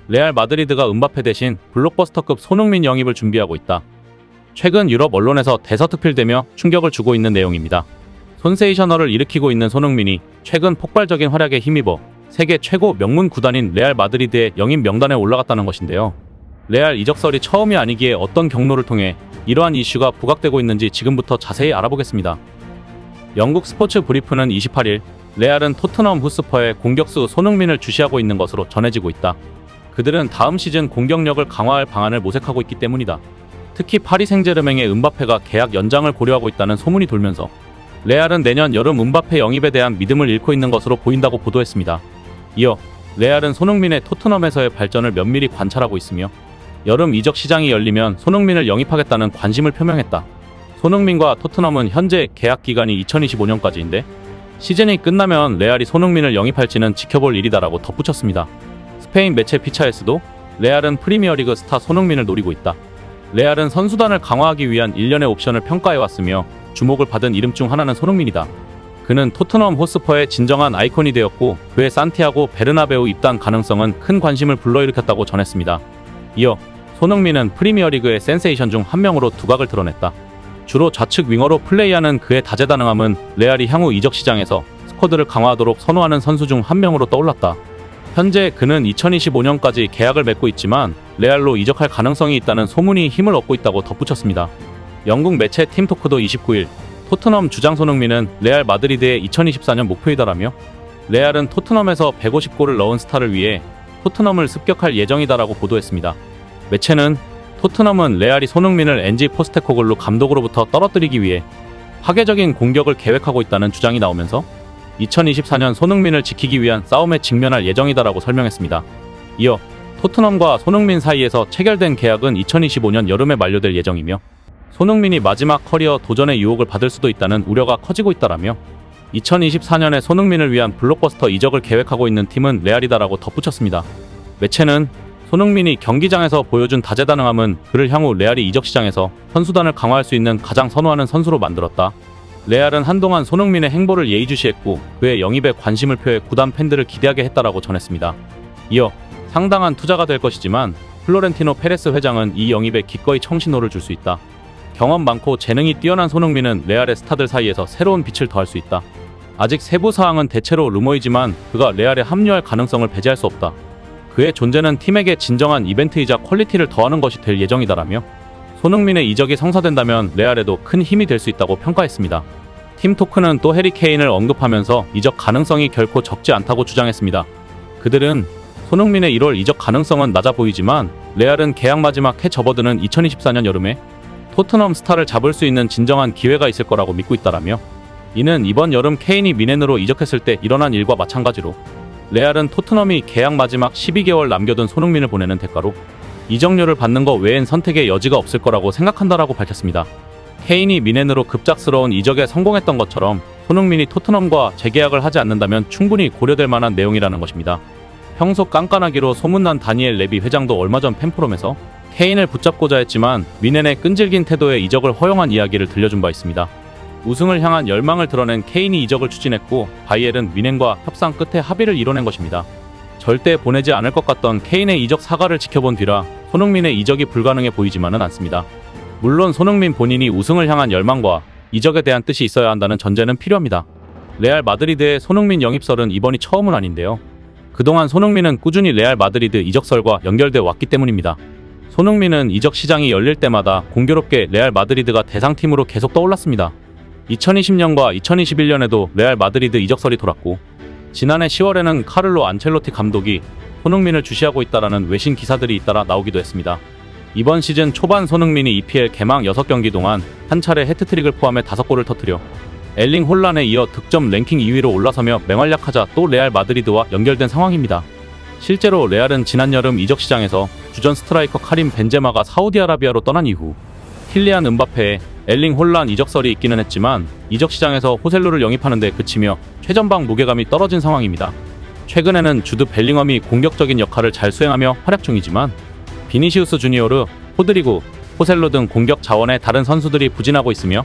레알 마드리드가 음바페 대신 블록버스터급 손흥민 영입을 준비하고 있다. 최근 유럽 언론에서 대서특필되며 충격을 주고 있는 내용입니다. 손세이셔널을 일으키고 있는 손흥민이 최근 폭발적인 활약에 힘입어 세계 최고 명문 구단인 레알 마드리드의 영입 명단에 올라갔다는 것인데요. 레알 이적설이 처음이 아니기에 어떤 경로를 통해 이러한 이슈가 부각되고 있는지 지금부터 자세히 알아보겠습니다. 영국 스포츠 브리프는 28일 레알은 토트넘 후스퍼의 공격수 손흥민을 주시하고 있는 것으로 전해지고 있다. 그들은 다음 시즌 공격력을 강화할 방안을 모색하고 있기 때문이다. 특히 파리 생제르맹의 음바페가 계약 연장을 고려하고 있다는 소문이 돌면서 레알은 내년 여름 음바페 영입에 대한 믿음을 잃고 있는 것으로 보인다고 보도했습니다. 이어 레알은 손흥민의 토트넘에서의 발전을 면밀히 관찰하고 있으며 여름 이적 시장이 열리면 손흥민을 영입하겠다는 관심을 표명했다. 손흥민과 토트넘은 현재 계약 기간이 2025년까지인데 시즌이 끝나면 레알이 손흥민을 영입할지는 지켜볼 일이다라고 덧붙였습니다. 스페인 매체 피차에스도 레알은 프리미어리그 스타 손흥민을 노리고 있다. 레알은 선수단을 강화하기 위한 일련의 옵션을 평가해왔으며 주목을 받은 이름 중 하나는 손흥민이다. 그는 토트넘 호스퍼의 진정한 아이콘이 되었고 그의 산티아고 베르나베우 입단 가능성은 큰 관심을 불러일으켰다고 전했습니다. 이어 손흥민은 프리미어리그의 센세이션 중 한 명으로 두각을 드러냈다. 주로 좌측 윙어로 플레이하는 그의 다재다능함은 레알이 향후 이적 시장에서 스쿼드를 강화하도록 선호하는 선수 중 한 명으로 떠올랐다. 현재 그는 2025년까지 계약을 맺고 있지만 레알로 이적할 가능성이 있다는 소문이 힘을 얻고 있다고 덧붙였습니다. 영국 매체 팀토크도 29일 토트넘 주장 손흥민은 레알 마드리드의 2024년 목표이다라며 레알은 토트넘에서 150골을 넣은 스타를 위해 토트넘을 습격할 예정이다라고 보도했습니다. 매체는 토트넘은 레알이 손흥민을 엔지 포스테코글루 감독으로부터 떨어뜨리기 위해 파괴적인 공격을 계획하고 있다는 주장이 나오면서 2024년 손흥민을 지키기 위한 싸움에 직면할 예정이다라고 설명했습니다. 이어 토트넘과 손흥민 사이에서 체결된 계약은 2025년 여름에 만료될 예정이며 손흥민이 마지막 커리어 도전의 유혹을 받을 수도 있다는 우려가 커지고 있다라며 2024년에 손흥민을 위한 블록버스터 이적을 계획하고 있는 팀은 레알이다라고 덧붙였습니다. 매체는 손흥민이 경기장에서 보여준 다재다능함은 그를 향후 레알이 이적 시장에서 선수단을 강화할 수 있는 가장 선호하는 선수로 만들었다. 레알은 한동안 손흥민의 행보를 예의주시했고 그의 영입에 관심을 표해 구단 팬들을 기대하게 했다라고 전했습니다. 이어 상당한 투자가 될 것이지만 플로렌티노 페레스 회장은 이 영입에 기꺼이 청신호를 줄 수 있다. 경험 많고 재능이 뛰어난 손흥민은 레알의 스타들 사이에서 새로운 빛을 더할 수 있다. 아직 세부 사항은 대체로 루머이지만 그가 레알에 합류할 가능성을 배제할 수 없다. 그의 존재는 팀에게 진정한 이벤트이자 퀄리티를 더하는 것이 될 예정이다라며 손흥민의 이적이 성사된다면 레알에도 큰 힘이 될 수 있다고 평가했습니다. 팀토크는 또 해리 케인을 언급하면서 이적 가능성이 결코 적지 않다고 주장했습니다. 그들은 손흥민의 1월 이적 가능성은 낮아 보이지만 레알은 계약 마지막 해 접어드는 2024년 여름에 토트넘 스타를 잡을 수 있는 진정한 기회가 있을 거라고 믿고 있다라며 이는 이번 여름 케인이 미넨으로 이적했을 때 일어난 일과 마찬가지로 레알은 토트넘이 계약 마지막 12개월 남겨둔 손흥민을 보내는 대가로 이적료를 받는 것 외엔 선택의 여지가 없을 거라고 생각한다라고 밝혔습니다. 케인이 미넨으로 급작스러운 이적에 성공했던 것처럼 손흥민이 토트넘과 재계약을 하지 않는다면 충분히 고려될 만한 내용이라는 것입니다. 평소 깐깐하기로 소문난 다니엘 레비 회장도 얼마 전 팬포럼에서 케인을 붙잡고자 했지만 미넨의 끈질긴 태도에 이적을 허용한 이야기를 들려준 바 있습니다. 우승을 향한 열망을 드러낸 케인이 이적을 추진했고 바이엘은 미넨과 협상 끝에 합의를 이뤄낸 것입니다. 절대 보내지 않을 것 같던 케인의 이적 사과를 지켜본 뒤라 손흥민의 이적이 불가능해 보이지만은 않습니다. 물론 손흥민 본인이 우승을 향한 열망과 이적에 대한 뜻이 있어야 한다는 전제는 필요합니다. 레알 마드리드의 손흥민 영입설은 이번이 처음은 아닌데요. 그동안 손흥민은 꾸준히 레알 마드리드 이적설과 연결돼 왔기 때문입니다. 손흥민은 이적 시장이 열릴 때마다 공교롭게 레알 마드리드가 대상팀으로 계속 떠올랐습니다. 2020년과 2021년에도 레알 마드리드 이적설이 돌았고 지난해 10월에는 카를로 안첼로티 감독이 손흥민을 주시하고 있다라는 외신 기사들이 잇따라 나오기도 했습니다. 이번 시즌 초반 손흥민이 EPL 개막 6경기 동안 한 차례 해트트릭을 포함해 5골을 터뜨려 엘링 홀란에 이어 득점 랭킹 2위로 올라서며 맹활약하자 또 레알 마드리드와 연결된 상황입니다. 실제로 레알은 지난 여름 이적 시장에서 주전 스트라이커 카림 벤제마가 사우디아라비아로 떠난 이후 킬리안 음바페에 엘링 홀란 이적설이 있기는 했지만 이적 시장에서 호셀루를 영입하는 데 그치며 최전방 무게감이 떨어진 상황입니다. 최근에는 주드 벨링엄이 공격적인 역할을 잘 수행하며 활약 중이지만 비니시우스 주니오르, 호드리구, 호셀루 등 공격 자원에 다른 선수들이 부진하고 있으며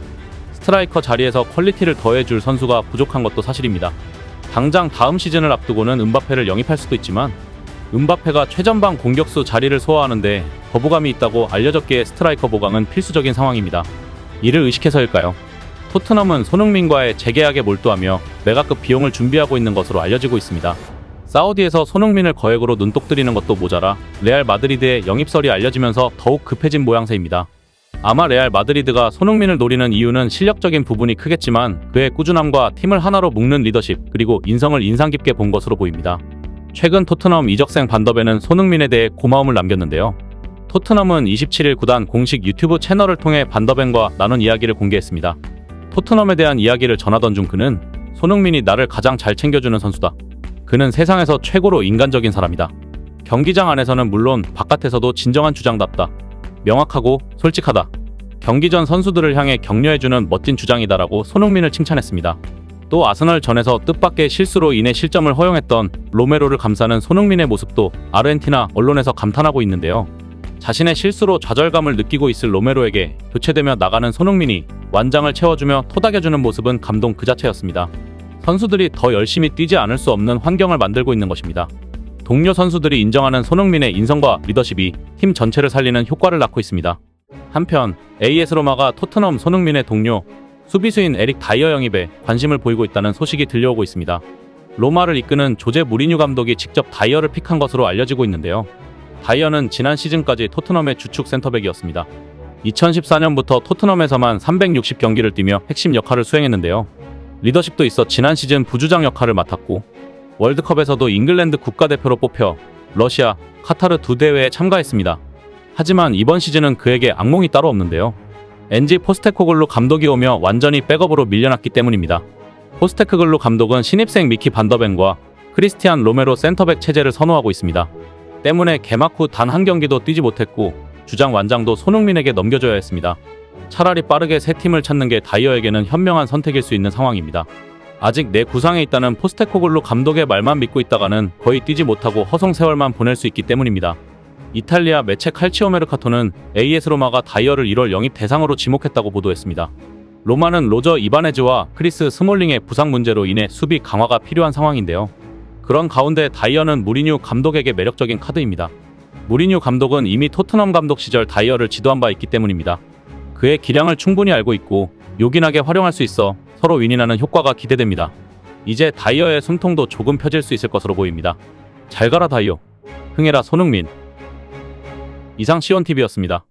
스트라이커 자리에서 퀄리티를 더해줄 선수가 부족한 것도 사실입니다. 당장 다음 시즌을 앞두고는 음바페를 영입할 수도 있지만 음바페가 최전방 공격수 자리를 소화하는데 거부감이 있다고 알려졌기에 스트라이커 보강은 필수적인 상황입니다. 이를 의식해서일까요? 토트넘은 손흥민과의 재계약에 몰두하며 메가급 비용을 준비하고 있는 것으로 알려지고 있습니다. 사우디에서 손흥민을 거액으로 눈독 들이는 것도 모자라 레알 마드리드의 영입설이 알려지면서 더욱 급해진 모양새입니다. 아마 레알 마드리드가 손흥민을 노리는 이유는 실력적인 부분이 크겠지만 그의 꾸준함과 팀을 하나로 묶는 리더십 그리고 인성을 인상 깊게 본 것으로 보입니다. 최근 토트넘 이적생 반더벤은 손흥민에 대해 고마움을 남겼는데요. 토트넘은 27일 구단 공식 유튜브 채널을 통해 반더벤과 나눈 이야기를 공개했습니다. 토트넘에 대한 이야기를 전하던 중 그는 손흥민이 나를 가장 잘 챙겨주는 선수다. 그는 세상에서 최고로 인간적인 사람이다. 경기장 안에서는 물론 바깥에서도 진정한 주장답다. 명확하고 솔직하다. 경기 전 선수들을 향해 격려해주는 멋진 주장이다라고 손흥민을 칭찬했습니다. 또 아스널전에서 뜻밖의 실수로 인해 실점을 허용했던 로메로를 감싸는 손흥민의 모습도 아르헨티나 언론에서 감탄하고 있는데요. 자신의 실수로 좌절감을 느끼고 있을 로메로에게 교체되며 나가는 손흥민이 완장을 채워주며 토닥여주는 모습은 감동 그 자체였습니다. 선수들이 더 열심히 뛰지 않을 수 없는 환경을 만들고 있는 것입니다. 동료 선수들이 인정하는 손흥민의 인성과 리더십이 팀 전체를 살리는 효과를 낳고 있습니다. 한편 AS 로마가 토트넘 손흥민의 동료 수비수인 에릭 다이어 영입에 관심을 보이고 있다는 소식이 들려오고 있습니다. 로마를 이끄는 조제 무리뉴 감독이 직접 다이어를 픽한 것으로 알려지고 있는데요. 다이어는 지난 시즌까지 토트넘의 주축 센터백이었습니다. 2014년부터 토트넘에서만 360경기를 뛰며 핵심 역할을 수행했는데요. 리더십도 있어 지난 시즌 부주장 역할을 맡았고 월드컵에서도 잉글랜드 국가대표로 뽑혀 러시아, 카타르 두 대회에 참가했습니다. 하지만 이번 시즌은 그에게 악몽이 따로 없는데요. 엔지 포스테코글루 감독이 오며 완전히 백업으로 밀려났기 때문입니다. 포스테코글루 감독은 신입생 미키 반더벤과 크리스티안 로메로 센터백 체제를 선호하고 있습니다. 때문에 개막 후 단 한 경기도 뛰지 못했고 주장 완장도 손흥민에게 넘겨줘야 했습니다. 차라리 빠르게 새 팀을 찾는 게 다이어에게는 현명한 선택일 수 있는 상황입니다. 아직 내 구상에 있다는 포스테코글루 감독의 말만 믿고 있다가는 거의 뛰지 못하고 허송 세월만 보낼 수 있기 때문입니다. 이탈리아 매체 칼치오 메르카토는 AS 로마가 다이어를 1월 영입 대상으로 지목했다고 보도했습니다. 로마는 로저 이바네즈와 크리스 스몰링의 부상 문제로 인해 수비 강화가 필요한 상황인데요. 그런 가운데 다이어는 무리뉴 감독에게 매력적인 카드입니다. 무리뉴 감독은 이미 토트넘 감독 시절 다이어를 지도한 바 있기 때문입니다. 그의 기량을 충분히 알고 있고 요긴하게 활용할 수 있어 서로 윈윈하는 효과가 기대됩니다. 이제 다이어의 숨통도 조금 펴질 수 있을 것으로 보입니다. 잘 가라 다이어. 흥해라 손흥민. 이상 시온TV였습니다.